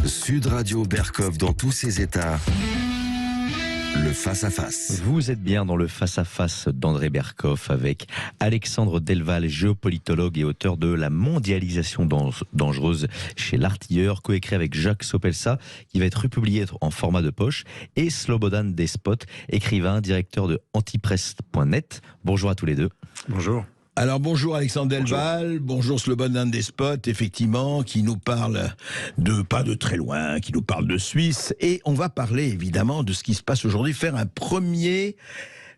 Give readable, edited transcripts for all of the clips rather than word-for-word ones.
Sud Radio Berkov dans tous ses états. Le face-à-face. Vous êtes bien dans le face-à-face d'André Berkov avec Alexandre Delval, géopolitologue et auteur de La mondialisation dangereuse chez l'Artilleur, coécrit avec Jacques Sopelsa, qui va être republié en format de poche, et Slobodan Despot, écrivain, directeur de antipresse.net. Bonjour à tous les deux. Bonjour. Alors bonjour Alexandre Delval, bonjour Slobodan Despot, effectivement, qui nous parle pas de très loin, qui nous parle de Suisse, et on va parler évidemment de ce qui se passe aujourd'hui, faire un premier,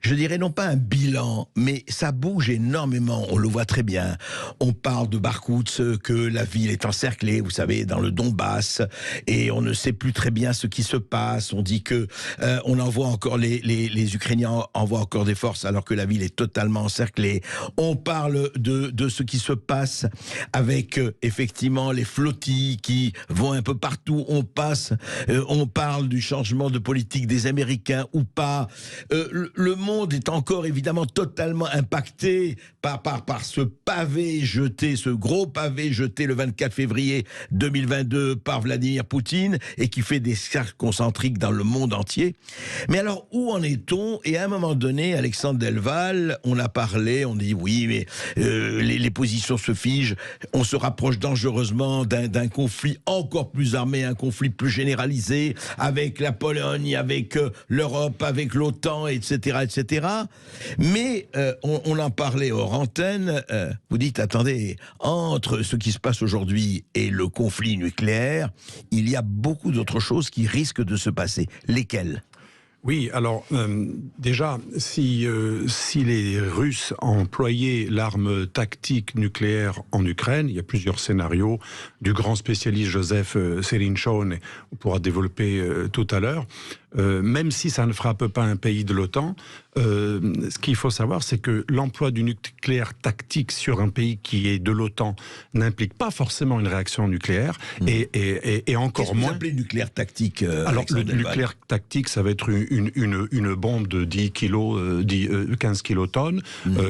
je dirais non pas un bilan, mais ça bouge énormément, on le voit très bien. On parle de Barkoutz, que la ville est encerclée, vous savez, dans le Donbass, et on ne sait plus très bien ce qui se passe. On dit que on envoie encore les Ukrainiens envoient encore des forces alors que la ville est totalement encerclée. On parle de ce qui se passe avec effectivement les flottilles qui vont un peu partout. On parle du changement de politique des Américains ou pas. Le monde est encore évidemment totalement impacté par ce pavé jeté, ce gros pavé jeté le 24 février 2022 par Vladimir Poutine et qui fait des cercles concentriques dans le monde entier. Mais alors, où en est-on? Et à un moment donné, Alexandre Delval, on a parlé, on dit oui, mais les positions se figent, on se rapproche dangereusement d'un conflit encore plus armé, un conflit plus généralisé, avec la Pologne, avec l'Europe, avec l'OTAN, etc., etc. Mais on en parlait hors antenne. Vous dites, attendez, entre ce qui se passe aujourd'hui et le conflit nucléaire, il y a beaucoup d'autres choses qui risquent de se passer. Lesquelles ? Oui, alors déjà, si les Russes employaient l'arme tactique nucléaire en Ukraine, il y a plusieurs scénarios du grand spécialiste Joseph Selinchon, on pourra développer tout à l'heure. Même si ça ne frappe pas un pays de l'OTAN, ce qu'il faut savoir, c'est que l'emploi du nucléaire tactique sur un pays qui est de l'OTAN n'implique pas forcément une réaction nucléaire, et encore moins... Qu'est-ce que vous appelez nucléaire tactique? Alors, le nucléaire tactique, ça va être une bombe de 15 kilotonnes,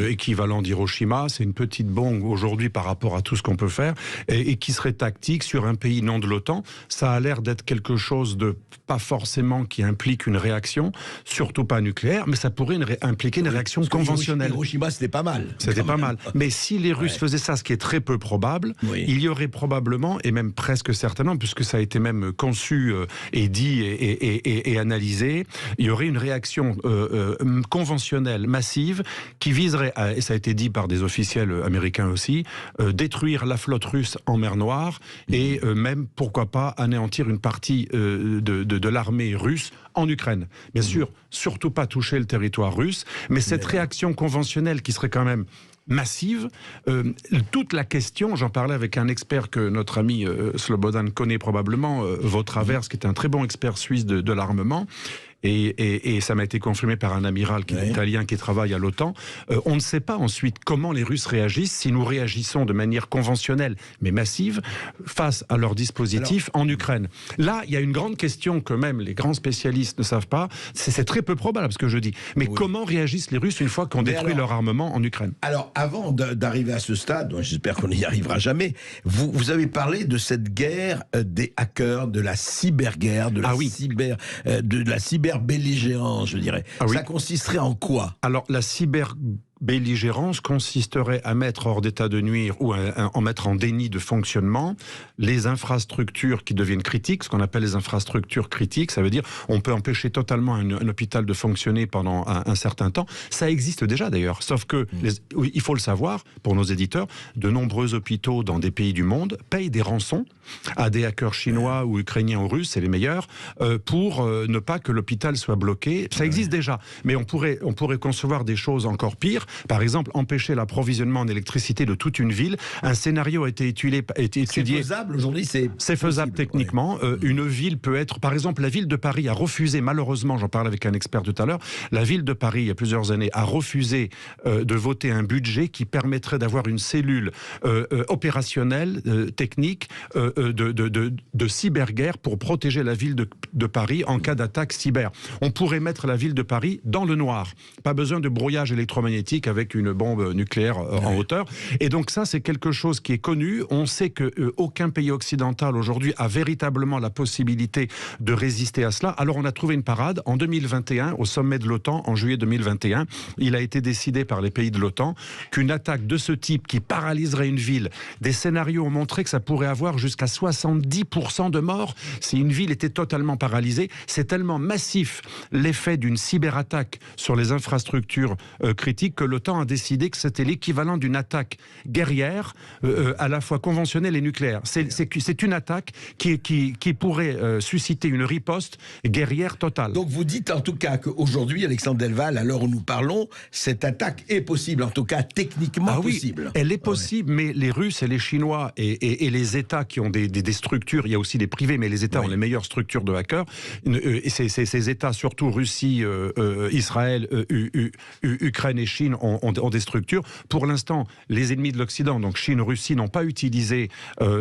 équivalent d'Hiroshima. C'est une petite bombe aujourd'hui par rapport à tout ce qu'on peut faire, et qui serait tactique sur un pays non de l'OTAN. Ça a l'air d'être quelque chose de pas forcément qui implique une réaction, surtout pas nucléaire, mais ça pourrait impliquer une réaction conventionnelle. Hiroshima, c'était pas mal. C'était pas mal. Mais si les Russes faisaient ça, ce qui est très peu probable, il y aurait probablement, et même presque certainement, puisque ça a été même conçu et dit et analysé, il y aurait une réaction conventionnelle massive qui viserait, et ça a été dit par des officiels américains aussi, détruire la flotte russe en mer Noire et même, pourquoi pas, anéantir une partie de l'armée russe en Ukraine. Bien sûr, surtout pas toucher le territoire russe, mais cette réaction conventionnelle qui serait quand même massive, toute la question, j'en parlais avec un expert que notre ami Slobodan connaît probablement, Vautravers, qui est un très bon expert suisse de l'armement, et ça m'a été confirmé par un amiral qui est italien qui travaille à l'OTAN. On ne sait pas ensuite comment les Russes réagissent si nous réagissons de manière conventionnelle mais massive face à leur dispositif en Ukraine. Là, il y a une grande question que même les grands spécialistes ne savent pas. C'est très peu probable ce que je dis. Mais comment réagissent les Russes une fois qu'on détruit leur armement en Ukraine? Alors, avant d'arriver à ce stade, j'espère qu'on n'y arrivera jamais, vous avez parlé de cette guerre des hackers, de la cyberguerre, de la cyberbelligérance, je dirais. Ça consisterait en quoi? Alors, la cyberbelligérance consisterait à mettre hors d'état de nuire ou en mettre en déni de fonctionnement les infrastructures qui deviennent critiques, ce qu'on appelle les infrastructures critiques. Ça veut dire on peut empêcher totalement un hôpital de fonctionner pendant un certain temps. Ça existe déjà d'ailleurs, sauf que, il faut le savoir, pour nos éditeurs, de nombreux hôpitaux dans des pays du monde payent des rançons à des hackers chinois ou ukrainiens ou russes, c'est les meilleurs, pour ne pas que l'hôpital soit bloqué. Ça existe déjà, mais on pourrait concevoir des choses encore pires. Par exemple, empêcher l'approvisionnement en électricité de toute une ville. Un scénario a été étudié. C'est faisable aujourd'hui, c'est faisable techniquement. Une ville peut être, par exemple, la ville de Paris a refusé, malheureusement, j'en parlais avec un expert tout à l'heure, la ville de Paris, il y a plusieurs années, a refusé de voter un budget qui permettrait d'avoir une cellule opérationnelle, technique, de cyberguerre pour protéger la ville de Paris en cas d'attaque cyber. On pourrait mettre la ville de Paris dans le noir. Pas besoin de brouillage électromagnétique critique avec une bombe nucléaire en hauteur. Et donc ça, c'est quelque chose qui est connu. On sait que aucun pays occidental aujourd'hui a véritablement la possibilité de résister à cela. Alors on a trouvé une parade en 2021 au sommet de l'OTAN, en juillet 2021. Il a été décidé par les pays de l'OTAN qu'une attaque de ce type qui paralyserait une ville, des scénarios ont montré que ça pourrait avoir jusqu'à 70% de morts si une ville était totalement paralysée. C'est tellement massif l'effet d'une cyberattaque sur les infrastructures critiques que l'OTAN a décidé que c'était l'équivalent d'une attaque guerrière à la fois conventionnelle et nucléaire. C'est une attaque qui pourrait susciter une riposte guerrière totale. Donc vous dites en tout cas qu'aujourd'hui, Alexandre Delval, à l'heure où nous parlons, cette attaque est possible, en tout cas techniquement possible. Elle est possible, mais les Russes et les Chinois et les États qui ont des structures, il y a aussi des privés, mais les États ont les meilleures structures de hackers, et ces États, surtout Russie, Israël, Ukraine et Chine, ont des structures. Pour l'instant, les ennemis de l'Occident, donc Chine, Russie, n'ont pas utilisé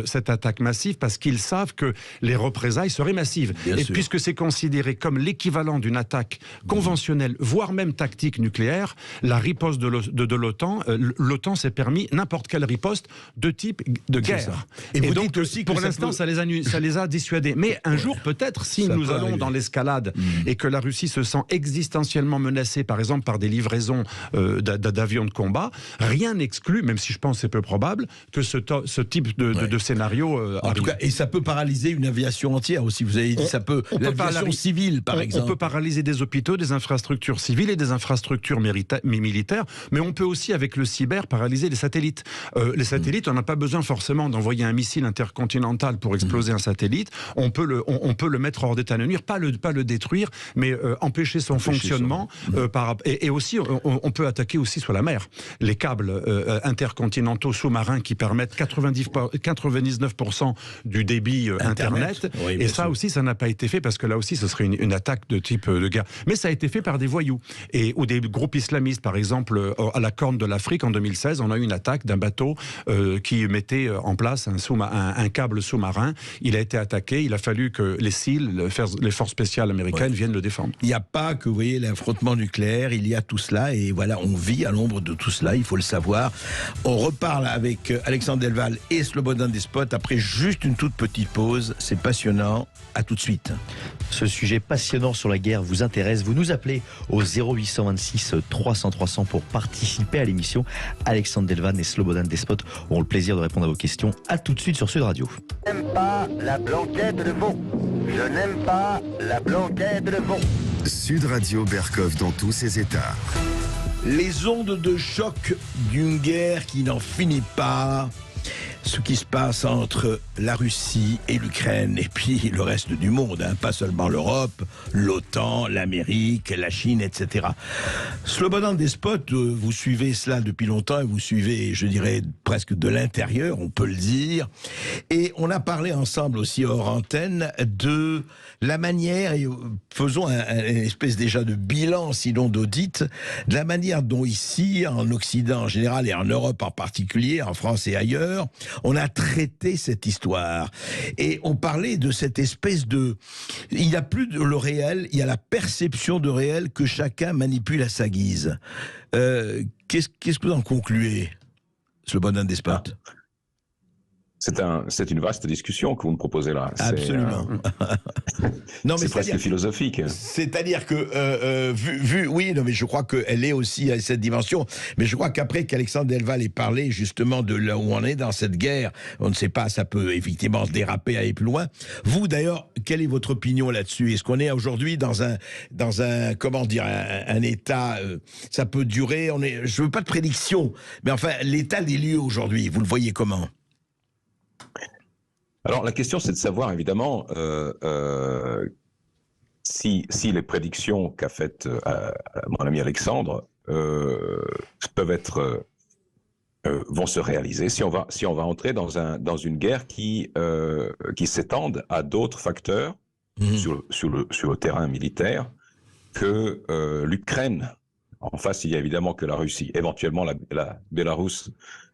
cette attaque massive parce qu'ils savent que les représailles seraient massives. Puisque c'est considéré comme l'équivalent d'une attaque conventionnelle, voire même tactique nucléaire, la riposte de l'OTAN, l'OTAN s'est permis n'importe quelle riposte de type de guerre. Et vous donc, dites aussi que pour l'instant, ça les a dissuadés. Mais un jour, peut-être, si nous allons dans l'escalade et que la Russie se sent existentiellement menacée, par exemple, par des livraisons d'avions de combat, rien n'exclut, même si je pense que c'est peu probable, que ce type de scénario en tout cas, et ça peut paralyser une aviation entière aussi. Vous avez dit, ça peut... L'aviation civile, par exemple. On peut paralyser des hôpitaux, des infrastructures civiles et des infrastructures militaires, mais on peut aussi, avec le cyber, paralyser les satellites. Les satellites, on n'a pas besoin forcément d'envoyer un missile intercontinental pour exploser un satellite. On peut le mettre hors d'état de nuire, pas le détruire, mais empêcher son fonctionnement. Et aussi, on peut attaquer aussi sur la mer. Les câbles intercontinentaux sous-marins qui permettent 99% du débit Internet. Oui, et ça aussi, ça n'a pas été fait parce que là aussi, ce serait une attaque de type de guerre. Mais ça a été fait par des voyous. Ou des groupes islamistes, par exemple, à la Corne de l'Afrique, en 2016, on a eu une attaque d'un bateau qui mettait en place un câble sous-marin. Il a été attaqué, il a fallu que les SEAL, les forces spéciales américaines, viennent le défendre. Il n'y a pas que, vous voyez, l'affrontement nucléaire, il y a tout cela, et voilà, on vit à l'ombre de tout cela, il faut le savoir. On reparle avec Alexandre Delval et Slobodan Despot après juste une toute petite pause. C'est passionnant. À tout de suite. Ce sujet passionnant sur la guerre vous intéresse, vous nous appelez au 0826 300 300 pour participer à l'émission. Alexandre Delval et Slobodan Despot auront le plaisir de répondre à vos questions. À tout de suite sur Sud Radio. Je n'aime pas la blanquette de veau. Je n'aime pas la blanquette de veau. Sud Radio Berkov dans tous ses états. Les ondes de choc d'une guerre qui n'en finit pas. Ce qui se passe entre la Russie et l'Ukraine, et puis le reste du monde, hein, pas seulement l'Europe, l'OTAN, l'Amérique, la Chine, etc. Slobodan Despot, vous suivez cela depuis longtemps, et vous suivez, je dirais, presque de l'intérieur, on peut le dire. Et on a parlé ensemble aussi hors antenne de la manière, et faisons une espèce déjà de bilan, sinon d'audit, de la manière dont ici, en Occident en général et en Europe en particulier, en France et ailleurs, on a traité cette histoire. Et on parlait de cette espèce de... Il n'y a plus de le réel, il y a la perception de réel que chacun manipule à sa guise. Qu'est-ce que vous en concluez, Slobodan Despot ? C'est une vaste discussion que vous me proposez là. Absolument. Non, mais c'est presque philosophique. C'est-à-dire que, oui, non, mais je crois qu'elle est aussi à cette dimension. Mais je crois qu'après qu'Alexandre Delval ait parlé justement de là où on est dans cette guerre, on ne sait pas, ça peut effectivement déraper, aller plus loin. Vous, d'ailleurs, quelle est votre opinion là-dessus ? Est-ce qu'on est aujourd'hui dans un comment dire, un état, ça peut durer, je veux pas de prédiction, mais enfin, l'état des lieux aujourd'hui, vous le voyez comment ? Alors la question c'est de savoir évidemment si les prédictions qu'a faites mon ami Alexandre vont se réaliser, si on va entrer dans une guerre qui s'étende à d'autres facteurs sur le terrain militaire que l'Ukraine. En face, il y a évidemment que la Russie, éventuellement la Bélarus,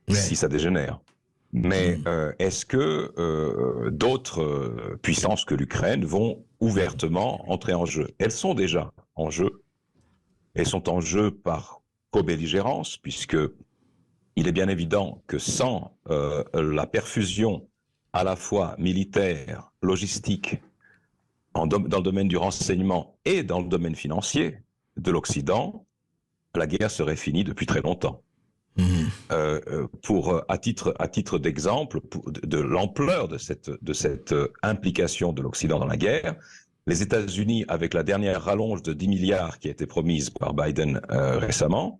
si ça dégénère. Mais est-ce que d'autres puissances que l'Ukraine vont ouvertement entrer en jeu ? Elles sont déjà en jeu. Elles sont en jeu par co-belligérance, puisque il est bien évident que sans la perfusion à la fois militaire, logistique, dans le domaine du renseignement et dans le domaine financier de l'Occident, la guerre serait finie depuis très longtemps. À titre d'exemple de l'ampleur de cette implication de l'Occident dans la guerre, les États-Unis, avec la dernière rallonge de 10 milliards qui a été promise par Biden récemment,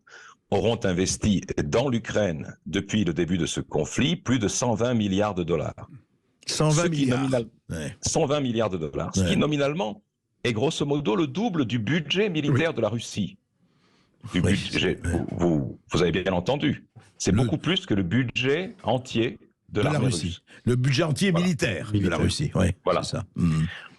auront investi dans l'Ukraine, depuis le début de ce conflit, plus de 120 milliards de dollars. 120 milliards. 120 milliards de dollars, ce qui nominalement est grosso modo le double du budget militaire de la Russie. Vous avez bien entendu, c'est beaucoup plus que le budget entier de la Russie. Le budget entier militaire de la Russie, voilà. C'est ça.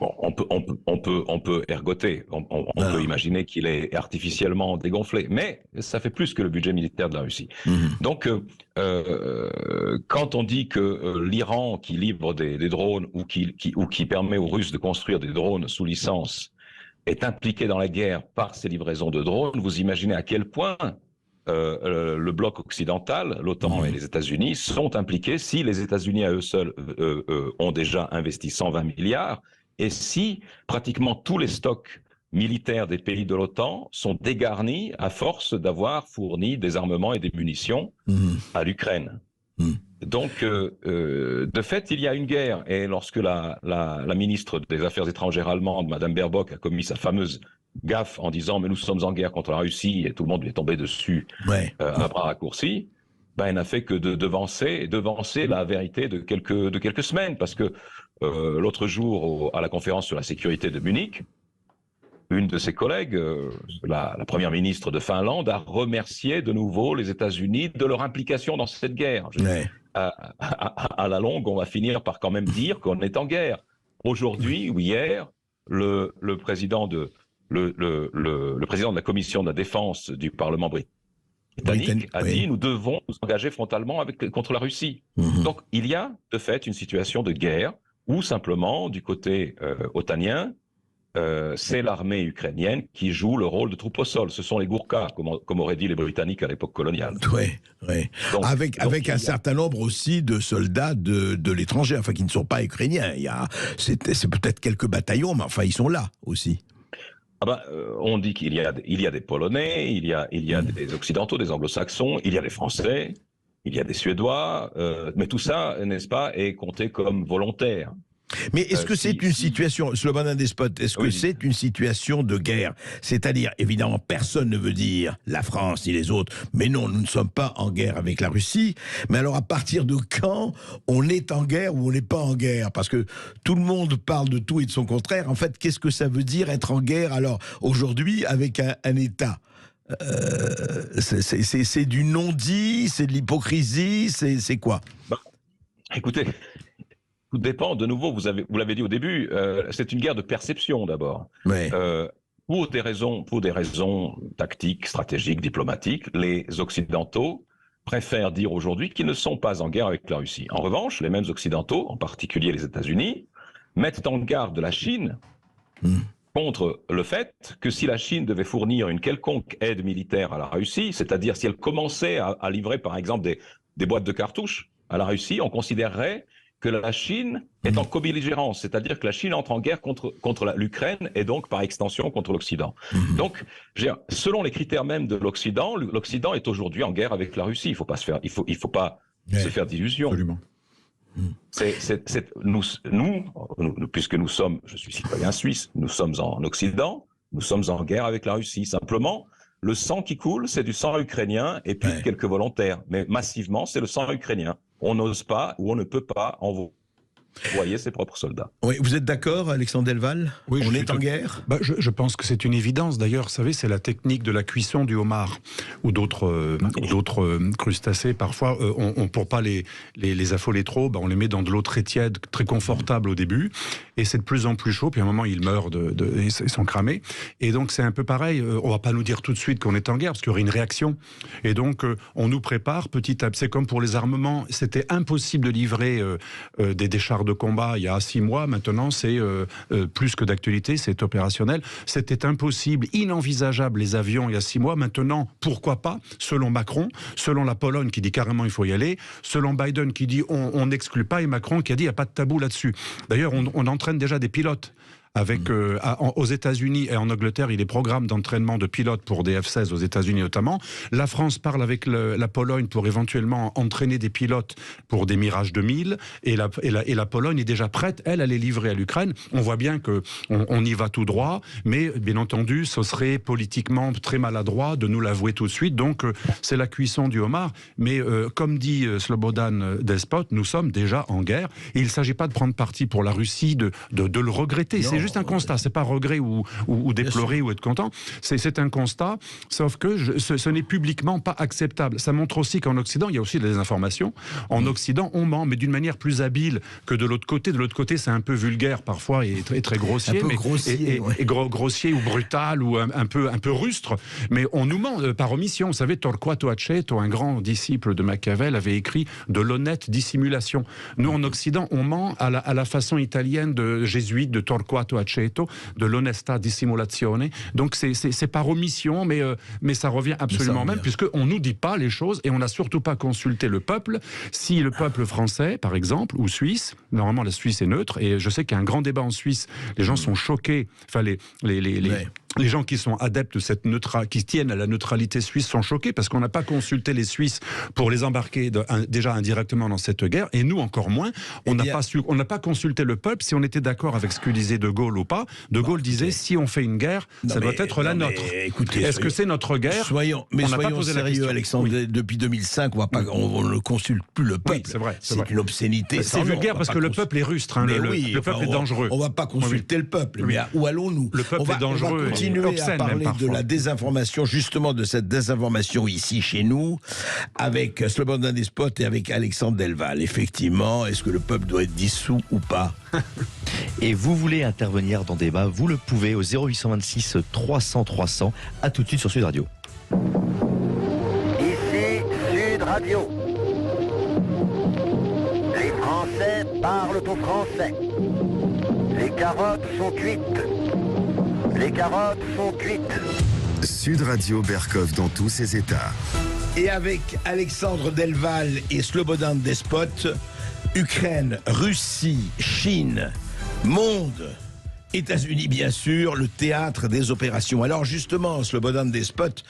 Bon, on peut ergoter, on peut imaginer qu'il est artificiellement dégonflé, mais ça fait plus que le budget militaire de la Russie. Donc, quand on dit que l'Iran qui livre des drones ou qui permet aux Russes de construire des drones sous licence est impliqué dans la guerre par ces livraisons de drones, vous imaginez à quel point le bloc occidental, l'OTAN et les États-Unis sont impliqués si les États-Unis à eux seuls ont déjà investi 120 milliards et si pratiquement tous les stocks militaires des pays de l'OTAN sont dégarnis à force d'avoir fourni des armements et des munitions à l'Ukraine. Donc, de fait, il y a une guerre. Et lorsque la ministre des Affaires étrangères allemande, Madame Baerbock, a commis sa fameuse gaffe en disant « mais nous sommes en guerre contre la Russie » et tout le monde lui est tombé dessus à bras raccourcis, elle n'a fait que de devancer la vérité de quelques semaines. Parce que l'autre jour, à la conférence sur la sécurité de Munich, une de ses collègues, la première ministre de Finlande, a remercié de nouveau les États-Unis de leur implication dans cette guerre. À la longue, on va finir par quand même dire qu'on est en guerre. Aujourd'hui ou hier, le président de la Commission de la Défense du Parlement britannique a dit « nous devons nous engager frontalement contre la Russie ». Donc, il y a de fait une situation de guerre où simplement, du côté otanien, c'est l'armée ukrainienne qui joue le rôle de troupe au sol. Ce sont les Gourkhas, comme auraient dit les Britanniques à l'époque coloniale. Donc, avec un certain nombre aussi de soldats de l'étranger, enfin qui ne sont pas ukrainiens. C'est peut-être quelques bataillons, mais enfin ils sont là aussi. On dit qu'il y a des Polonais, il y a des Occidentaux, des Anglo-Saxons, il y a des Français, il y a des Suédois, mais tout ça, n'est-ce pas, est compté comme volontaire. Mais est-ce que c'est une situation, Slobodan Despot, est-ce que c'est une situation de guerre? C'est-à-dire, évidemment, personne ne veut dire, la France ni les autres, mais non, nous ne sommes pas en guerre avec la Russie. Mais alors, à partir de quand on est en guerre ou on n'est pas en guerre? Parce que tout le monde parle de tout et de son contraire. En fait, qu'est-ce que ça veut dire être en guerre, alors, aujourd'hui, avec un État? C'est du non-dit, c'est de l'hypocrisie, c'est quoi? Écoutez... Tout dépend, de nouveau, vous l'avez dit au début, c'est une guerre de perception d'abord. Pour des raisons tactiques, stratégiques, diplomatiques, les Occidentaux préfèrent dire aujourd'hui qu'ils ne sont pas en guerre avec la Russie. En revanche, les mêmes Occidentaux, en particulier les États-Unis, mettent en garde la Chine contre le fait que si la Chine devait fournir une quelconque aide militaire à la Russie, c'est-à-dire si elle commençait à livrer par exemple des boîtes de cartouches à la Russie, on considérerait que la Chine est en co-belligérance, c'est-à-dire que la Chine entre en guerre contre l'Ukraine et donc par extension contre l'Occident. Donc, selon les critères même de l'Occident, l'Occident est aujourd'hui en guerre avec la Russie. Il ne faut pas se faire d'illusions. Absolument. Nous, puisque nous sommes, je suis citoyen suisse, nous sommes en Occident, nous sommes en guerre avec la Russie. Simplement, le sang qui coule, c'est du sang ukrainien et puis quelques volontaires. Mais massivement, c'est le sang ukrainien. On n'ose pas ou on ne peut pas envoyer ses propres soldats. Oui, vous êtes d'accord, Alexandre Delval? Oui, on est en guerre? Je pense que c'est une évidence. D'ailleurs, vous savez, c'est la technique de la cuisson du homard ou d'autres crustacés. Parfois, pour pas les affoler trop, on les met dans de l'eau très tiède, très confortable au début. et c'est de plus en plus chaud, puis à un moment ils meurent, ils sont cramés, et donc c'est un peu pareil, on va pas nous dire tout de suite qu'on est en guerre, parce qu'il y aurait une réaction, et donc on nous prépare petit à petit, c'est comme pour les armements, c'était impossible de livrer des chars de combat il y a 6 mois, maintenant c'est plus que d'actualité, c'est opérationnel, c'était impossible, inenvisageable les avions il y a 6 mois, maintenant pourquoi pas, selon Macron, selon la Pologne qui dit carrément il faut y aller, selon Biden qui dit on n'exclut pas, et Macron qui a dit il n'y a pas de tabou là-dessus. D'ailleurs, on entraîne déjà des pilotes. Aux États-Unis et en Angleterre, il y a des programmes d'entraînement de pilotes pour des F-16 aux États-Unis notamment. La France parle avec la Pologne pour éventuellement entraîner des pilotes pour des Mirage 2000, et la Pologne est déjà prête, elle, à les livrer à l'Ukraine. On voit bien qu'on y va tout droit, mais bien entendu, ce serait politiquement très maladroit de nous l'avouer tout de suite. Donc, c'est la cuisson du homard. Mais comme dit Slobodan Despot, nous sommes déjà en guerre. Et il ne s'agit pas de prendre parti pour la Russie, de le regretter. C'est juste un constat, c'est pas regret ou déplorer ou être content, c'est un constat, sauf que ce n'est publiquement pas acceptable. Ça montre aussi qu'en Occident, il y a aussi de la désinformation. En Occident, on ment, mais d'une manière plus habile que de l'autre côté. De l'autre côté, c'est un peu vulgaire parfois et très grossier, grossier ou brutal ou un peu rustre, mais on nous ment par omission. Vous savez, Torquato Aceto, un grand disciple de Machiavel, avait écrit de l'honnête dissimulation. Nous, en Occident, on ment à la façon italienne de jésuite, de Torquato Aceto, de l'onesta dissimulazione. Donc c'est par omission, mais ça revient absolument même, puisqu'on ne nous dit pas les choses et on n'a surtout pas consulté le peuple. Si le peuple français, par exemple, ou suisse, normalement la Suisse est neutre, et je sais qu'il y a un grand débat en Suisse, les gens sont choqués, enfin les gens qui sont adeptes de cette qui tiennent à la neutralité suisse sont choqués parce qu'on n'a pas consulté les Suisses pour les embarquer déjà indirectement dans cette guerre, et nous encore moins. On n'a pas consulté le peuple si on était d'accord avec ce que disait De Gaulle ou pas. De Gaulle disait si on fait une guerre, ça doit être la nôtre. Est-ce que c'est notre guerre? Soyons sérieux, Alexandre. Oui. Depuis 2005, on ne consulte plus le peuple. Oui, c'est une obscénité. C'est vulgaire parce que le peuple est rustre. Le peuple est dangereux. On ne va pas consulter le peuple. Mais où allons-nous? Le peuple est dangereux. Continuer à parler de la désinformation, justement de cette désinformation ici chez nous, avec Slobodan Despot et avec Alexandre Delval. Effectivement, est-ce que le peuple doit être dissous ou pas? Et vous voulez intervenir dans le débat, vous le pouvez au 0826 300 300. À tout de suite sur Sud Radio. Ici Sud Radio. Les Français parlent au français. Les carottes sont cuites. Les carottes sont cuites. Sud Radio Berkov dans tous ses états. Et avec Alexandre Delval et Slobodan Despot, Ukraine, Russie, Chine, monde, États-Unis bien sûr, le théâtre des opérations. Alors justement, Slobodan Despot,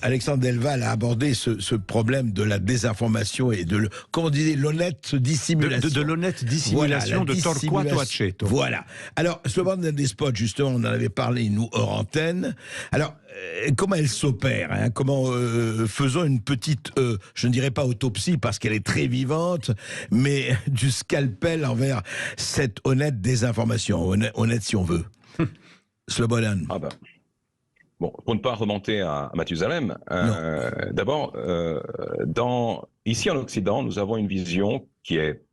Alexandre Delval a abordé ce problème de la désinformation et de comment on disait, l'honnête dissimulation. De l'honnête dissimulation, voilà, de Torquato Aceto. Voilà. Alors Slobodan Despot, justement, on en avait parlé nous hors antenne. Alors comment elle s'opère, hein? Comment faisons une petite, je ne dirais pas autopsie parce qu'elle est très vivante, mais du scalpel envers cette honnête désinformation, honnête si on veut. Slobodan. Bon, pour ne pas remonter à Mathusalem, d'abord, ici en Occident, nous avons une vision qui est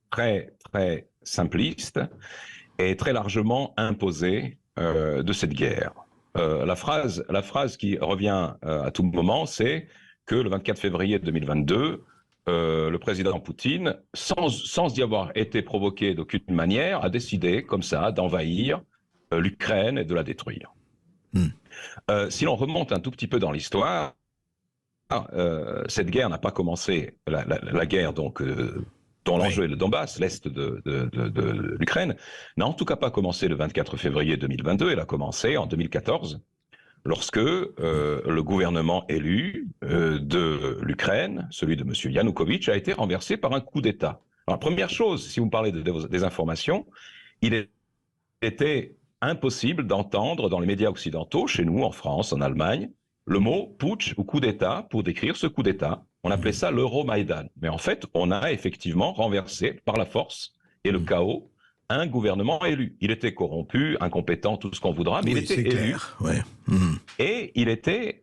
très, très simpliste et très largement imposée de cette guerre. La phrase qui revient à tout moment, c'est que le 24 février 2022, le président Poutine, sans y avoir été provoqué d'aucune manière, a décidé comme ça d'envahir l'Ukraine et de la détruire. Si l'on remonte un tout petit peu dans l'histoire, cette guerre n'a pas commencé, la guerre donc dont l'enjeu est le Donbass, l'est de l'Ukraine, n'a en tout cas pas commencé le 24 février 2022, elle a commencé en 2014, lorsque le gouvernement élu de l'Ukraine, celui de M. Yanukovych, a été renversé par un coup d'État. Alors, première chose, si vous me parlez de désinformation, il était impossible d'entendre dans les médias occidentaux, chez nous, en France, en Allemagne, le mot putsch ou coup d'État pour décrire ce coup d'État. On appelait ça l'Euromaïdan. Mais en fait, on a effectivement renversé par la force et le chaos un gouvernement élu. Il était corrompu, incompétent, tout ce qu'on voudra, mais il était élu. Ouais. Et il était,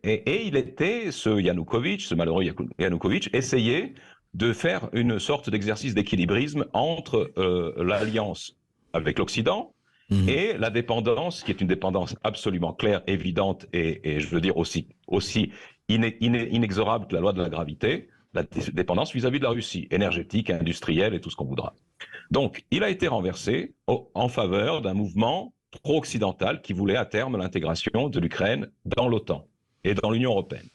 ce Yanukovych, ce malheureux Yanukovych, essayait de faire une sorte d'exercice d'équilibrisme entre l'alliance avec l'Occident, et la dépendance, qui est une dépendance absolument claire, évidente, et je veux dire aussi inexorable que la loi de la gravité, la dépendance vis-à-vis de la Russie, énergétique, industrielle et tout ce qu'on voudra. Donc, il a été renversé en faveur d'un mouvement pro-occidental qui voulait à terme l'intégration de l'Ukraine dans l'OTAN et dans l'Union européenne.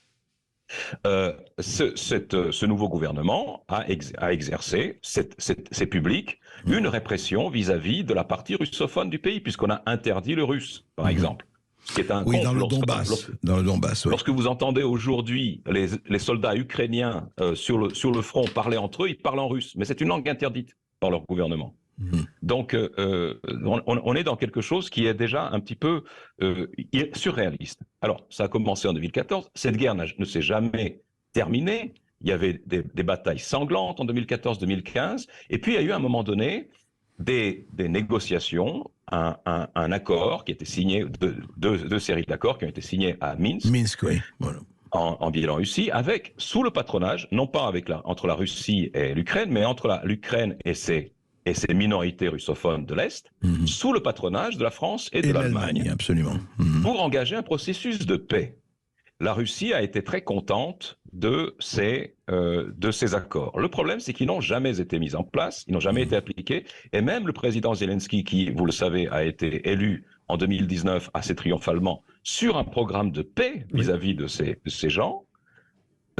Ce nouveau gouvernement a exercé, c'est public, une répression vis-à-vis de la partie russophone du pays, puisqu'on a interdit le russe, par exemple. Ce qui est un dans le Donbass. Dans le Donbass, oui. Lorsque vous entendez aujourd'hui les soldats ukrainiens sur le front parler entre eux, ils parlent en russe, mais c'est une langue interdite par leur gouvernement. Donc, on est dans quelque chose qui est déjà un petit peu surréaliste. Alors, ça a commencé en 2014. Cette guerre ne s'est jamais terminée. Il y avait des batailles sanglantes en 2014-2015. Et puis, il y a eu à un moment donné des négociations, un accord qui a été signé, deux séries d'accords qui ont été signés à Minsk. Minsk, oui. Voilà. En Biélorussie, sous le patronage, non pas entre la Russie et l'Ukraine, mais entre l'Ukraine et ses minorités russophones de l'Est, sous le patronage de la France et de l'Allemagne. Absolument. Pour engager un processus de paix. La Russie a été très contente de ces accords. Le problème, c'est qu'ils n'ont jamais été mis en place, ils n'ont jamais été appliqués, et même le président Zelensky, qui, vous le savez, a été élu en 2019 assez triomphalement sur un programme de paix vis-à-vis de ces gens,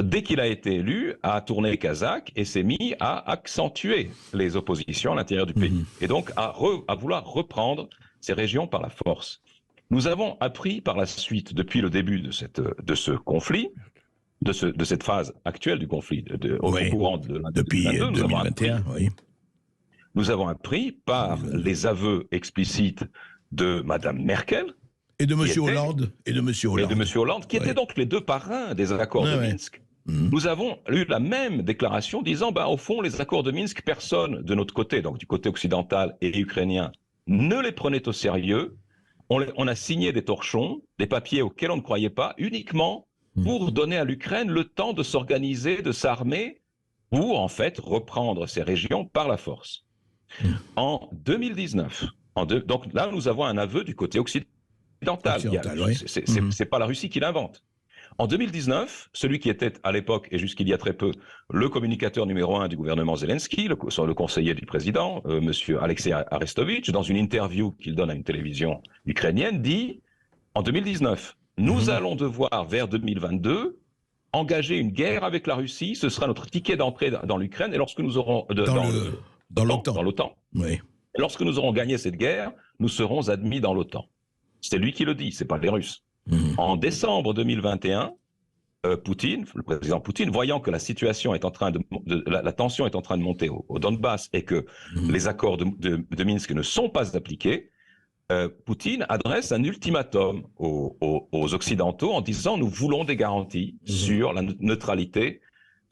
dès qu'il a été élu, a tourné kazakh et s'est mis à accentuer les oppositions à l'intérieur du pays. Et donc à vouloir reprendre ces régions par la force. Nous avons appris par la suite, depuis le début de ce conflit, de cette phase actuelle du conflit, au courant de depuis 2021, nous avons appris par les aveux explicites de Madame Merkel, et de M. Hollande. Qui étaient donc les deux parrains des accords de Minsk. Nous avons eu la même déclaration disant, au fond, les accords de Minsk, personne de notre côté, donc du côté occidental et ukrainien, ne les prenait au sérieux. On a signé des torchons, des papiers auxquels on ne croyait pas, uniquement pour donner à l'Ukraine le temps de s'organiser, de s'armer, pour en fait reprendre ces régions par la force. En 2019, donc là nous avons un aveu du côté occidental. C'est pas la Russie qui l'invente. En 2019, celui qui était à l'époque, et jusqu'il y a très peu, le communicateur numéro 1 du gouvernement Zelensky, le conseiller du président, monsieur Alexei Arestovitch, dans une interview qu'il donne à une télévision ukrainienne, dit, en 2019, nous allons devoir, vers 2022, engager une guerre avec la Russie, ce sera notre ticket d'entrée dans l'Ukraine, et lorsque nous aurons... Dans l'OTAN. Oui. Et lorsque nous aurons gagné cette guerre, nous serons admis dans l'OTAN. C'est lui qui le dit, c'est pas les Russes. En décembre 2021, Poutine, le président Poutine, voyant que la situation est en train la tension est en train de monter au Donbass et que les accords de Minsk ne sont pas appliqués, Poutine adresse un ultimatum aux Occidentaux en disant nous voulons des garanties sur la neutralité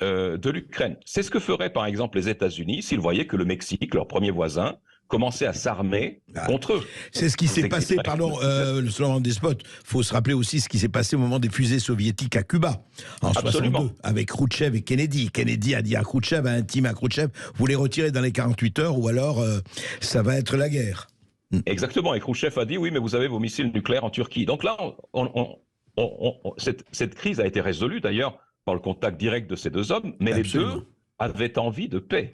de l'Ukraine. C'est ce que feraient par exemple les États-Unis s'ils voyaient que le Mexique, leur premier voisin, commençait à s'armer contre eux. C'est ce qui s'est passé, le slogan des spots. Il faut se rappeler aussi ce qui s'est passé au moment des fusées soviétiques à Cuba, en 1962, avec Khrouchtchev et Kennedy. Kennedy a dit à Khrouchtchev, a intimé à Khrouchtchev, vous les retirez dans les 48 heures ou alors ça va être la guerre. Exactement, et Khrouchtchev a dit, oui, mais vous avez vos missiles nucléaires en Turquie. Donc là, cette crise a été résolue d'ailleurs par le contact direct de ces deux hommes, mais les deux avaient envie de paix.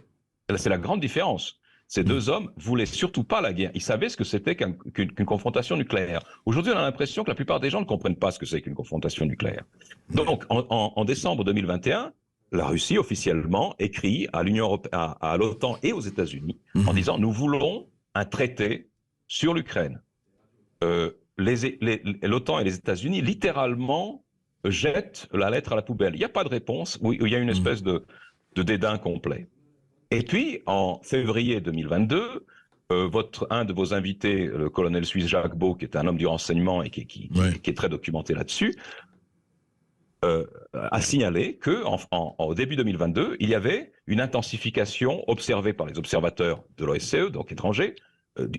C'est la grande différence. Ces deux hommes voulaient surtout pas la guerre. Ils savaient ce que c'était qu'une confrontation nucléaire. Aujourd'hui, on a l'impression que la plupart des gens ne comprennent pas ce que c'est qu'une confrontation nucléaire. Donc, en décembre 2021, la Russie officiellement écrit à l'Union européenne, à l'OTAN et aux États-Unis en disant nous voulons un traité sur l'Ukraine. L'OTAN et les États-Unis littéralement jettent la lettre à la poubelle. Il n'y a pas de réponse. Il y a une espèce de dédain complet. Et puis, en février 2022, un de vos invités, le colonel suisse Jacques Beau, qui est un homme du renseignement et qui est très documenté là-dessus, a signalé qu'au début 2022, il y avait une intensification observée par les observateurs de l'OSCE, donc étrangers,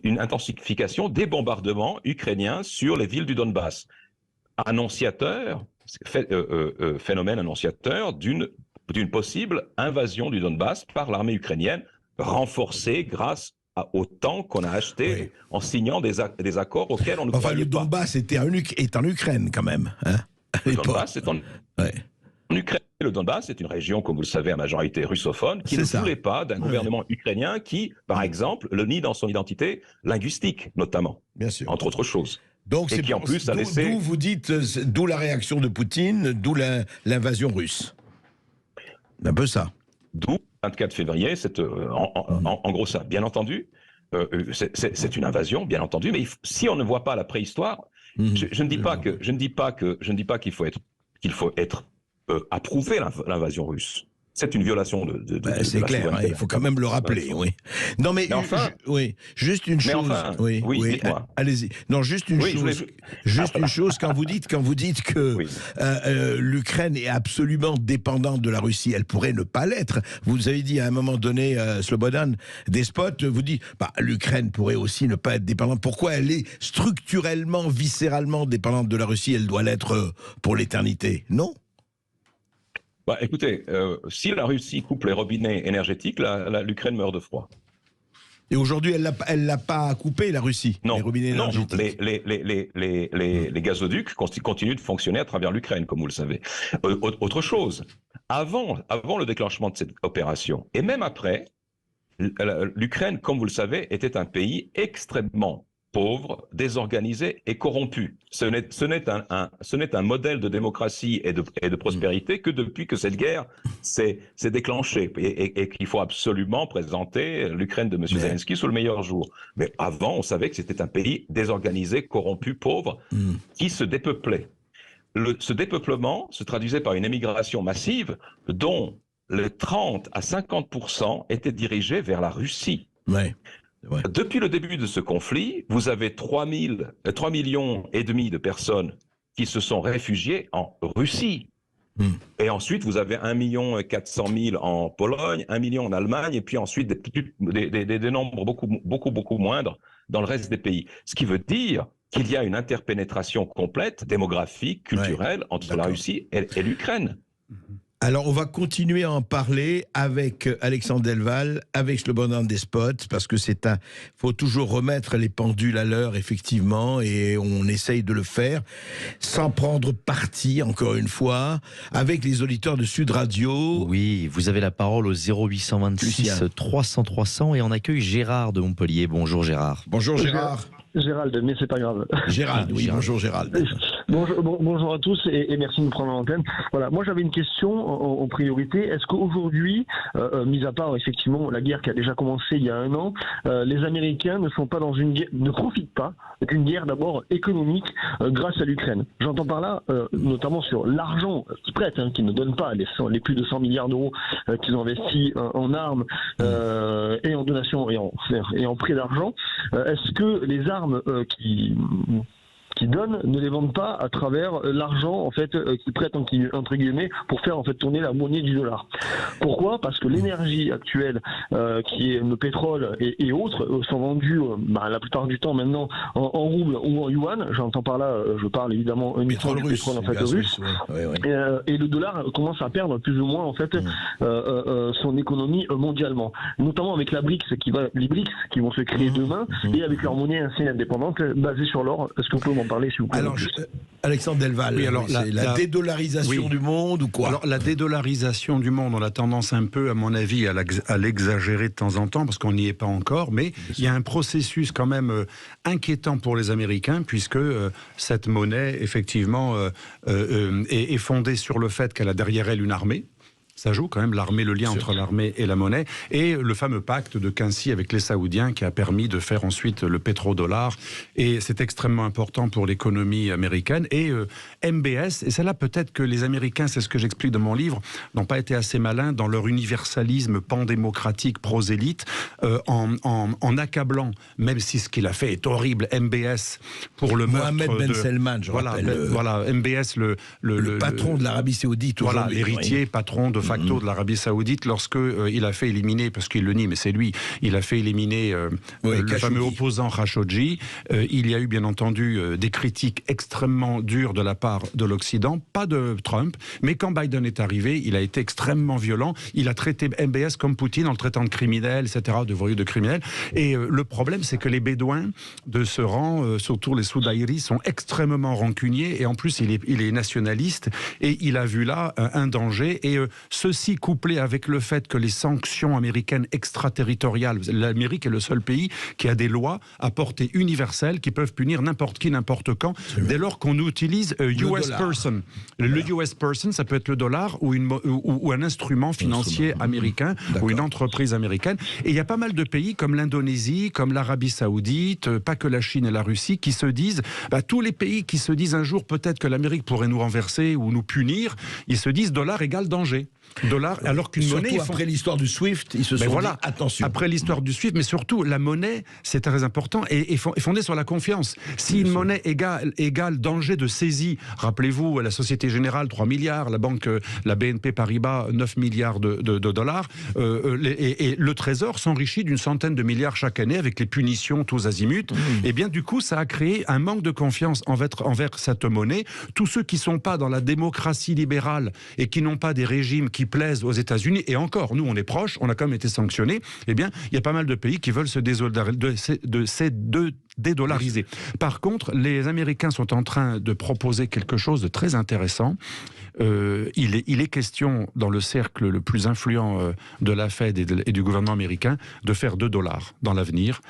une intensification des bombardements ukrainiens sur les villes du Donbass. Phénomène annonciateur d'une possible invasion du Donbass par l'armée ukrainienne, renforcée grâce autant qu'on a acheté en signant des accords auxquels on ne croyait pas. Le Donbass est en Ukraine quand même. Hein, le Donbass est en Ukraine. Le Donbass est une région, comme vous le savez, à majorité russophone, qui ne voulait pas d'un gouvernement ukrainien qui, par exemple, le nie dans son identité linguistique, notamment, bien sûr, entre autres choses. Donc, et qui en plus a laissé... D'où vous dites, d'où la réaction de Poutine, d'où l'invasion russe. Un peu ça. D'où, 24 février, en gros ça. Bien entendu, c'est une invasion, bien entendu, mais si on ne voit pas la préhistoire, je ne dis pas qu'il faut être approuver l'invasion russe. C'est une violation c'est clair, hein, il faut quand même le rappeler, oui. Non mais enfin, juste une chose. Enfin, allez-y. Non, juste une chose. Une chose quand vous dites que l'Ukraine est absolument dépendante de la Russie, elle pourrait ne pas l'être. Vous avez dit à un moment donné, Slobodan Despot, vous dites, l'Ukraine pourrait aussi ne pas être dépendante. Pourquoi elle est structurellement, viscéralement dépendante de la Russie? Elle doit l'être pour l'éternité, non? Écoutez, si la Russie coupe les robinets énergétiques, l'Ukraine meurt de froid. Et aujourd'hui, elle l'a pas coupé, la Russie, non, les robinets énergétiques. Les gazoducs continuent de fonctionner à travers l'Ukraine, comme vous le savez. Autre chose, avant le déclenchement de cette opération, et même après, l'Ukraine, comme vous le savez, était un pays extrêmement pauvre, désorganisé et corrompu. Ce n'est un modèle de démocratie et de prospérité que depuis que cette guerre s'est déclenchée et qu'il faut absolument présenter l'Ukraine de M. Zelensky sous le meilleur jour. Mais avant, on savait que c'était un pays désorganisé, corrompu, pauvre, qui se dépeuplait. Ce dépeuplement se traduisait par une émigration massive dont les 30 à 50% étaient dirigés vers la Russie. Ouais. Depuis le début de ce conflit, vous avez 3,5 millions de personnes qui se sont réfugiées en Russie. Et ensuite, vous avez 1,4 million en Pologne, 1 million en Allemagne, et puis ensuite des nombres beaucoup moindres dans le reste des pays. Ce qui veut dire qu'il y a une interpénétration complète, démographique, culturelle, entre la Russie et l'Ukraine. Alors, on va continuer à en parler avec Alexandre Delval, avec Slobodan Despot, parce que faut toujours remettre les pendules à l'heure, effectivement, et on essaye de le faire sans prendre parti, encore une fois, avec les auditeurs de Sud Radio. Oui, vous avez la parole au 0826 300 300 et on accueille Gérard de Montpellier. Bonjour Gérard. Bonjour Gérard. Gérald, mais c'est pas grave. Gérald, oui, bonjour Gérald. Bonjour à tous et merci de me prendre l'antenne. Voilà, moi j'avais une question en priorité. Est-ce qu'aujourd'hui, mis à part effectivement la guerre qui a déjà commencé il y a 1 an, les Américains ne sont pas dans une guerre, ne profitent pas d'une guerre d'abord économique grâce à l'Ukraine? J'entends par là notamment sur l'argent qu'ils prêtent, qu'ils ne donnent pas, les plus de 100 milliards d'euros qu'ils ont investis en armes et en donations et en prêts d'argent. Est-ce que les armes qui donnent ne les vendent pas à travers l'argent en fait qu'ils prêtent entre guillemets pour faire en fait tourner la monnaie du dollar? Pourquoi? Parce que l'énergie actuelle qui est le pétrole et autres sont vendus la plupart du temps maintenant en roubles ou en yuan. J'entends par là, je parle évidemment uniquement du pétrole en fait russe. Et le dollar commence à perdre plus ou moins en fait son économie mondialement, notamment avec les BRICS qui vont se créer demain et avec leur monnaie ainsi indépendante basée sur l'or. Est-ce que vous pouvez m'en parler s'il vous plaît? Alors, Alexandre Delval, la dédollarisation du monde ou quoi? Alors la dédollarisation du monde, on a tendance un peu, à mon avis, à l'exagérer de temps en temps parce qu'on n'y est pas encore, mais il y a un processus quand même inquiétant pour les Américains puisque cette monnaie, effectivement, est fondée sur le fait qu'elle a derrière elle une armée. Ça joue quand même, l'armée, le lien entre l'armée et la monnaie, et le fameux pacte de Quincy avec les Saoudiens qui a permis de faire ensuite le pétrodollar, et c'est extrêmement important pour l'économie américaine. Et MBS, et c'est là peut-être que les Américains, c'est ce que j'explique dans mon livre, n'ont pas été assez malins dans leur universalisme pandémocratique prosélyte, en accablant, même si ce qu'il a fait est horrible, MBS pour le meurtre Mohamed Ben Salman, je rappelle. Voilà, MBS, le patron de l'Arabie Saoudite, voilà, l'héritier, patron de facto de l'Arabie Saoudite lorsque il a fait éliminer, parce qu'il le nie, mais c'est lui, il a fait éliminer le fameux opposant Khashoggi. Il y a eu bien entendu des critiques extrêmement dures de la part de l'Occident, pas de Trump, mais quand Biden est arrivé, il a été extrêmement violent. Il a traité MBS comme Poutine en le traitant de criminel, etc., de voyous, de criminels. Et le problème, c'est que les Bédouins de ce rang, surtout les Soudaïris, sont extrêmement rancuniers, et en plus, il est nationaliste, et il a vu là un danger. Et ceci couplé avec le fait que les sanctions américaines extraterritoriales, l'Amérique est le seul pays qui a des lois à portée universelle qui peuvent punir n'importe qui, n'importe quand, dès lors qu'on utilise US person. Le US person, ça peut être le dollar ou un instrument financier américain ou une entreprise américaine. Et il y a pas mal de pays comme l'Indonésie, comme l'Arabie Saoudite, pas que la Chine et la Russie, qui se disent, tous les pays qui se disent un jour peut-être que l'Amérique pourrait nous renverser ou nous punir, ils se disent dollar égale danger. Dollar, alors qu'une monnaie... Surtout après l'histoire du SWIFT, ils se sont dit, attention. Après l'histoire du SWIFT, mais surtout, la monnaie, c'est très important, et est fondée sur la confiance. Si une monnaie égale danger de saisie, rappelez-vous, la Société Générale, 3 milliards, la BNP Paribas, 9 milliards de dollars, et le Trésor s'enrichit d'une centaine de milliards chaque année avec les punitions tous azimuts, et bien du coup, ça a créé un manque de confiance envers cette monnaie. Tous ceux qui ne sont pas dans la démocratie libérale et qui n'ont pas des régimes qui plaisent aux États-Unis, et encore, nous on est proches, on a quand même été sanctionnés, eh bien il y a pas mal de pays qui veulent se dédollariser. Par contre, les Américains sont en train de proposer quelque chose de très intéressant. Il est question, dans le cercle le plus influent de la Fed et du gouvernement américain, de faire $2 dans l'avenir.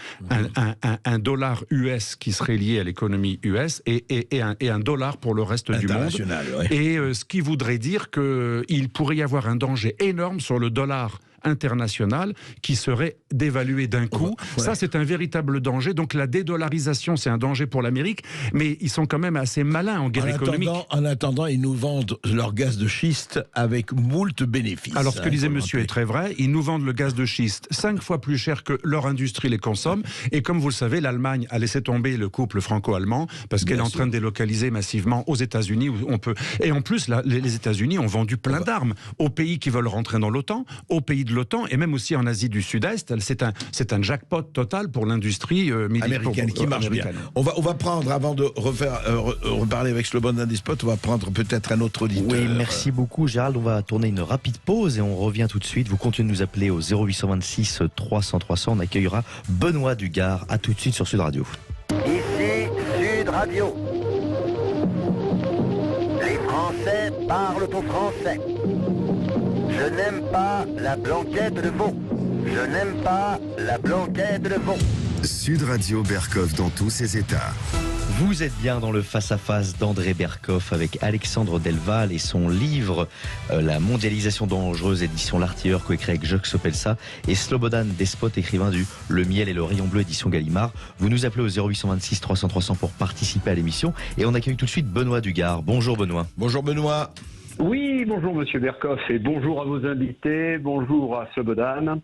Un dollar US qui serait lié à l'économie US et un dollar pour le reste du monde. Ouais. Et ce qui voudrait dire qu'il pourrait y avoir un danger énorme sur le dollar international qui serait dévalué d'un coup. Ouais. Ça, c'est un véritable danger. Donc la dédollarisation, c'est un danger pour l'Amérique, mais ils sont quand même assez malins en guerre économique. En attendant, ils nous vendent leur gaz de schiste avec moult bénéfices. Alors, ce que disait monsieur est très vrai. Ils nous vendent le gaz de schiste 5 fois plus cher que leur industrie les consomme. Et comme vous le savez, l'Allemagne a laissé tomber le couple franco-allemand parce qu'elle est en train de délocaliser massivement aux États-Unis. Où on peut... Et en plus, les États-Unis ont vendu plein d'armes aux pays qui veulent rentrer dans l'OTAN, aux pays de l'OTAN et même aussi en Asie du Sud-Est. C'est un jackpot total pour l'industrie militaire américaine qui marche bien. On va prendre, avant de reparler avec Slobodan Despot, on va prendre peut-être un autre auditeur. Oui, merci beaucoup Gérald. On va tourner une rapide pause et on revient tout de suite. Vous continuez de nous appeler au 0826 300 300. On accueillera Benoît Dugard. À tout de suite sur Sud Radio. Ici Sud Radio. Les Français parlent au français. Je n'aime pas la blanquette de veau. Je n'aime pas la blanquette de veau. Sud Radio Berkov dans tous ses états. Vous êtes bien dans le face-à-face d'André Berkoff avec Alexandre Delval et son livre La mondialisation dangereuse, édition L'Artilleur, coécrit avec Jacques Sopelsa, et Slobodan Despot, écrivain du Le miel et le rayon bleu, édition Gallimard. Vous nous appelez au 0826 300 300 pour participer à l'émission et on accueille tout de suite Benoît Dugard. Bonjour Benoît. Bonjour Benoît. Oui, bonjour Monsieur Berkoff et bonjour à vos invités, bonjour à Slobodan.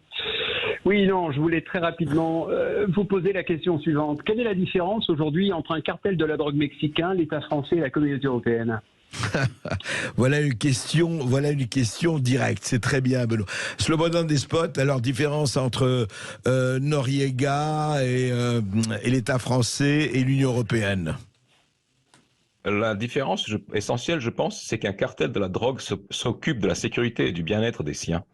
Oui, non, je voulais très rapidement vous poser la question suivante. Quelle est la différence aujourd'hui entre un cartel de la drogue mexicain, l'État français et la communauté européenne ? Voilà une question directe, c'est très bien Benoît. Slobodan Despot, alors différence entre Noriega et l'État français et l'Union européenne. La différence essentielle, je pense, c'est qu'un cartel de la drogue s'occupe de la sécurité et du bien-être des siens.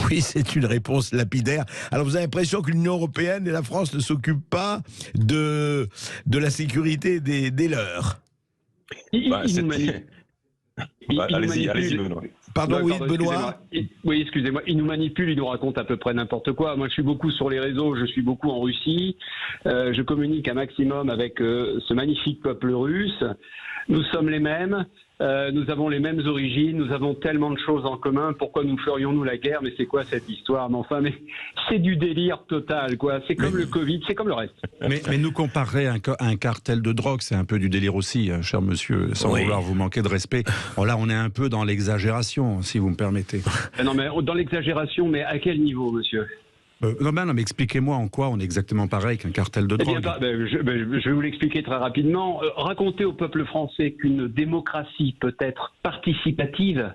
Oui, c'est une réponse lapidaire. Alors, vous avez l'impression que l'Union européenne et la France ne s'occupent pas de la sécurité des leurs. Allez-y, Benoît. Pardon, oui, Benoît. Oui, excusez-moi. Ils nous manipulent, ils nous racontent à peu près n'importe quoi. Moi, je suis beaucoup sur les réseaux, je suis beaucoup en Russie. Je communique un maximum avec ce magnifique peuple russe. Nous sommes les mêmes. Nous avons les mêmes origines, nous avons tellement de choses en commun. Pourquoi nous ferions-nous la guerre? Mais c'est quoi cette histoire? Mais enfin, c'est du délire total, quoi. C'est comme le Covid, c'est comme le reste. Mais nous comparer à un cartel de drogue, c'est un peu du délire aussi, hein, cher monsieur, sans vouloir vous manquer de respect. Bon, là, on est un peu dans l'exagération, si vous me permettez. Non, mais dans l'exagération, mais à quel niveau, monsieur? Non, mais expliquez-moi en quoi on est exactement pareil qu'un cartel de drogue. Je vais vous l'expliquer très rapidement. Raconter au peuple français qu'une démocratie peut être participative,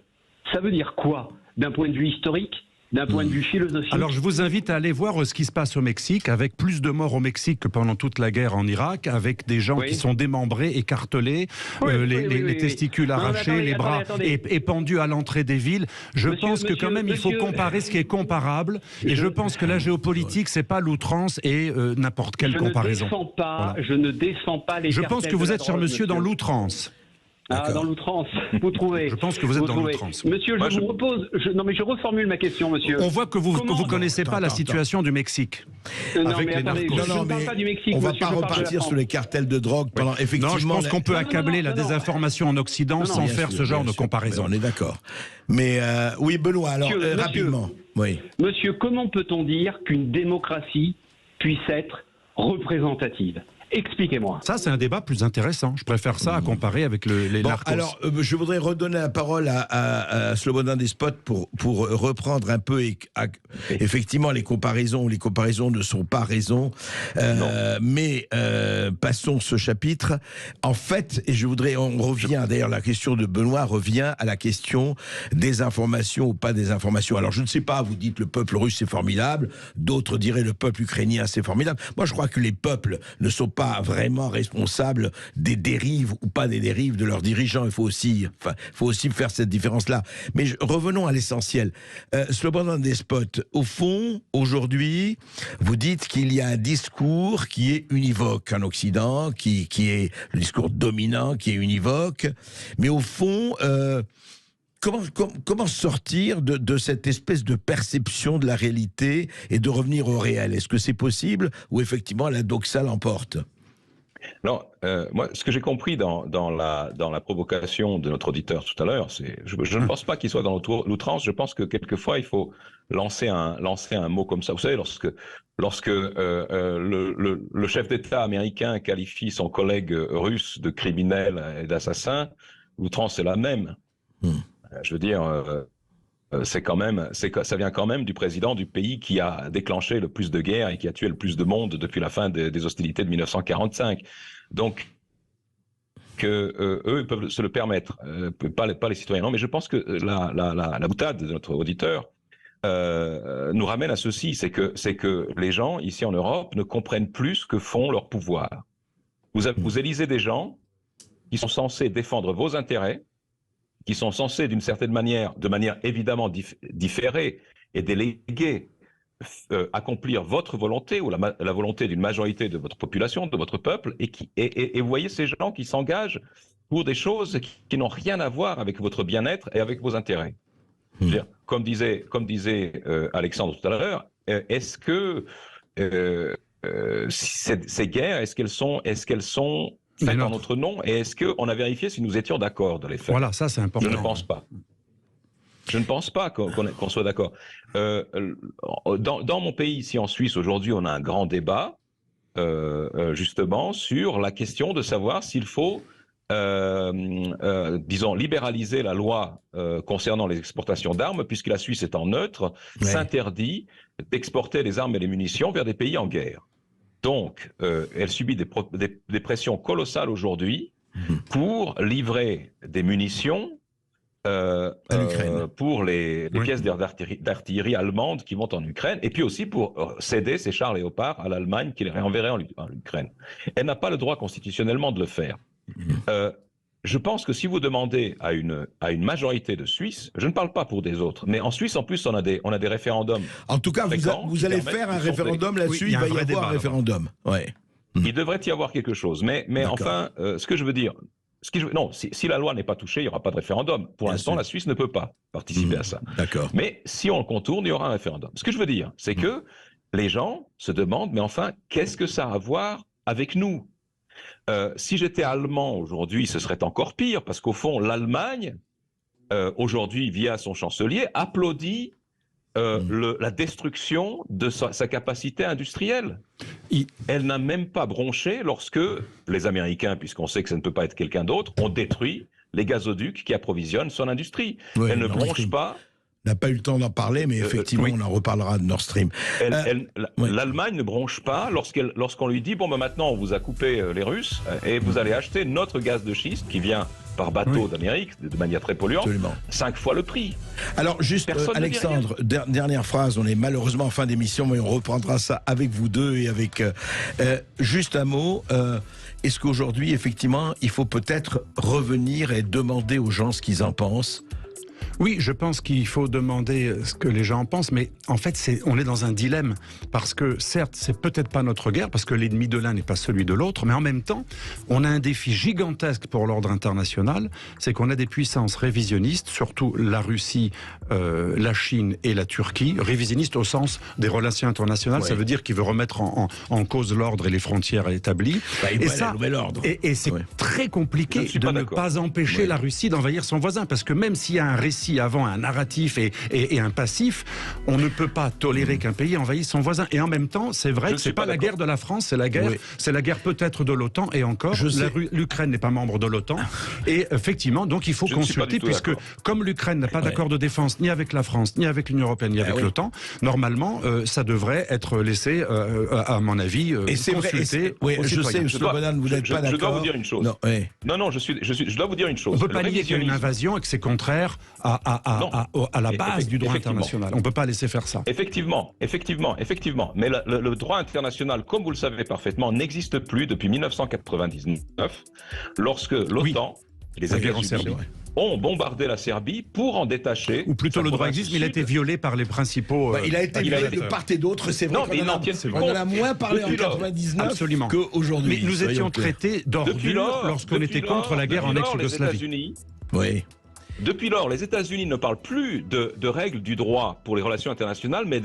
ça veut dire quoi d'un point de vue historique ? D'un point de vue philosophique. Alors je vous invite à aller voir ce qui se passe au Mexique, avec plus de morts au Mexique que pendant toute la guerre en Irak, avec des gens qui sont démembrés, écartelés, les testicules arrachés, les bras épandus à l'entrée des villes. Je pense que quand même il faut comparer ce qui est comparable, et je pense que la géopolitique c'est pas l'outrance et n'importe quelle comparaison. Je ne descends pas les. Je pense que vous êtes, cher monsieur, dans l'outrance. Dans l'outrance, vous trouvez. Je pense que vous êtes dans l'outrance. Monsieur, je vous repose. Je reformule ma question, monsieur. On voit que vous ne connaissez pas la situation du Mexique. Avec les narcos. Je ne parle pas du Mexique. On ne va pas repartir sur les cartels de drogue pendant effectivement. Non, je pense qu'on peut accabler la désinformation en Occident sans faire ce genre de comparaison. On est d'accord. Mais oui, Benoît, alors rapidement. Oui. Monsieur, comment peut-on dire qu'une démocratie puisse être représentative ? Expliquez-moi. Ça, c'est un débat plus intéressant. Je préfère ça à comparer avec les narcos. Alors, je voudrais redonner la parole à Slobodan Despot pour reprendre un peu effectivement les comparaisons. Les comparaisons ne sont pas raison. Mais passons ce chapitre. En fait, et on revient, d'ailleurs, la question de Benoît revient à la question des informations ou pas des informations. Alors, je ne sais pas, vous dites le peuple russe c'est formidable, d'autres diraient le peuple ukrainien c'est formidable. Moi, je crois que les peuples ne sont pas vraiment responsables des dérives ou pas des dérives de leurs dirigeants. Il faut aussi faire cette différence-là. Mais revenons à l'essentiel. Slobodan Despot, au fond, aujourd'hui, vous dites qu'il y a un discours qui est univoque en Occident, qui est le discours dominant, qui est univoque. Mais au fond, comment sortir de cette espèce de perception de la réalité et de revenir au réel ? Est-ce que c'est possible ou effectivement la doxa l'emporte ? Non, moi, ce que j'ai compris dans la provocation de notre auditeur tout à l'heure, c'est, je ne pense pas qu'il soit dans l'outrance. Je pense que quelquefois il faut lancer un mot comme ça. Vous savez, lorsque le chef d'État américain qualifie son collègue russe de criminel et d'assassin, l'outrance est la même. Je veux dire. Ça vient quand même du président du pays qui a déclenché le plus de guerres et qui a tué le plus de monde depuis la fin des hostilités de 1945. Donc, eux ils peuvent se le permettre, pas les citoyens. Non, mais je pense que la boutade de notre auditeur nous ramène à ceci, c'est que les gens ici en Europe ne comprennent plus ce que font leurs pouvoirs. Vous élisez des gens qui sont censés défendre vos intérêts, qui sont censés, d'une certaine manière, de manière évidemment différée et déléguée, accomplir votre volonté ou la volonté d'une majorité de votre population, de votre peuple, et vous voyez ces gens qui s'engagent pour des choses qui n'ont rien à voir avec votre bien-être et avec vos intérêts. C'est-à-dire, comme disait Alexandre tout à l'heure, est-ce que ces guerres, est-ce qu'elles sont faites en notre nom, et est-ce qu'on a vérifié si nous étions d'accord de les faire ? Voilà, ça c'est important. Je ne pense pas. Je ne pense pas qu'on soit d'accord. Dans mon pays, ici en Suisse, aujourd'hui, on a un grand débat, justement, sur la question de savoir s'il faut, disons, libéraliser la loi concernant les exportations d'armes, puisque la Suisse étant neutre, s'interdit d'exporter les armes et les munitions vers des pays en guerre. Donc, elle subit des pressions colossales aujourd'hui pour livrer des munitions pour les pièces d'artillerie allemandes qui vont en Ukraine, et puis aussi pour céder ces chars Léopard à l'Allemagne qui les réenverrait en Ukraine. Elle n'a pas le droit constitutionnellement de le faire. Je pense que si vous demandez à une majorité de Suisses, je ne parle pas pour des autres, mais en Suisse, en plus, on a des référendums. En tout cas, vous allez faire un référendum là-dessus, il va y avoir un référendum. Ouais. Il devrait y avoir quelque chose. Mais enfin, ce que je veux dire, non, si la loi n'est pas touchée, il n'y aura pas de référendum. Pour l'instant, la Suisse ne peut pas participer à ça. D'accord. Mais si on le contourne, il y aura un référendum. Ce que je veux dire, c'est que les gens se demandent, mais enfin, qu'est-ce que ça a à voir avec nous ? Si j'étais allemand aujourd'hui, ce serait encore pire, parce qu'au fond, l'Allemagne, aujourd'hui, via son chancelier, applaudit la destruction de sa capacité industrielle. Elle n'a même pas bronché lorsque les Américains, puisqu'on sait que ça ne peut pas être quelqu'un d'autre, ont détruit les gazoducs qui approvisionnent son industrie. Elle ne bronche pas n'a pas eu le temps d'en parler, mais effectivement, on en reparlera de Nord Stream. L'Allemagne ne bronche pas lorsqu'on lui dit, bon, ben maintenant, on vous a coupé les Russes, et vous allez acheter notre gaz de schiste qui vient par bateau d'Amérique, de manière très polluante, 5 fois le prix. Alors juste, Alexandre, dernière phrase, on est malheureusement en fin d'émission, mais on reprendra ça avec vous deux et avec... juste un mot, est-ce qu'aujourd'hui, effectivement, il faut peut-être revenir et demander aux gens ce qu'ils en pensent ? Oui, je pense qu'il faut demander ce que les gens en pensent, mais en fait, on est dans un dilemme, parce que certes, c'est peut-être pas notre guerre, parce que l'ennemi de l'un n'est pas celui de l'autre, mais en même temps, on a un défi gigantesque pour l'ordre international, c'est qu'on a des puissances révisionnistes, surtout la Russie, la Chine et la Turquie, révisionnistes au sens des relations internationales, ça veut dire qu'il veut remettre en cause l'ordre et les frontières établies. Et ça, et c'est très compliqué de ne pas empêcher la Russie d'envahir son voisin, parce que même s'il y a un récit avant, un narratif et un passif, on ne peut pas tolérer qu'un pays envahisse son voisin. Et en même temps, c'est vrai que c'est pas la guerre de la France, c'est la guerre peut-être de l'OTAN, et encore, l'Ukraine n'est pas membre de l'OTAN. Et effectivement, donc il faut consulter, puisque comme l'Ukraine n'a pas d'accord de défense ni avec la France, ni avec l'Union européenne, ni avec l'OTAN, normalement, ça devrait être laissé, à mon avis, consulter. Je sais, M. Bonan, vous n'êtes pas d'accord. Je dois vous dire une chose. Non, je dois vous dire une chose. On ne peut pas nier qu'il y a une invasion et que c'est contraire à la base du droit international. On ne peut pas laisser faire ça. Effectivement. Mais le droit international, comme vous le savez parfaitement, n'existe plus depuis 1999, lorsque l'OTAN, les États-Unis, ont bombardé la Serbie pour en détacher. Ou plutôt le droit existe, mais il a été violé par les principaux... il a été violé de part et d'autre, c'est vrai qu'on en a moins parlé en 1999 qu'aujourd'hui. Mais nous étions traités d'ordure lorsqu'on était contre la guerre en ex-Yougoslavie. Depuis lors, les États-Unis ne parlent plus de règles du droit pour les relations internationales, mais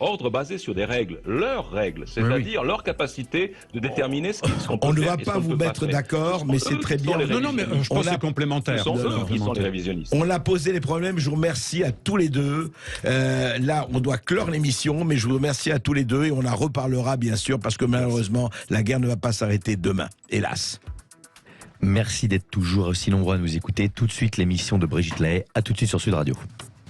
ordre basé sur des règles, leurs règles, c'est-à-dire leur capacité de déterminer ce qu'on peut faire. On ne va pas vous mettre d'accord, mais c'est très bien. Non, mais je pense que c'est complémentaire. Ce sont eux qui sont les révisionnistes. On a posé les problèmes, je vous remercie à tous les deux. Là, on doit clore l'émission, mais je vous remercie à tous les deux et on en reparlera bien sûr, parce que malheureusement, la guerre ne va pas s'arrêter demain, hélas. Merci d'être toujours aussi nombreux à nous écouter. Tout de suite, l'émission de Brigitte Lahaye. À tout de suite sur Sud Radio.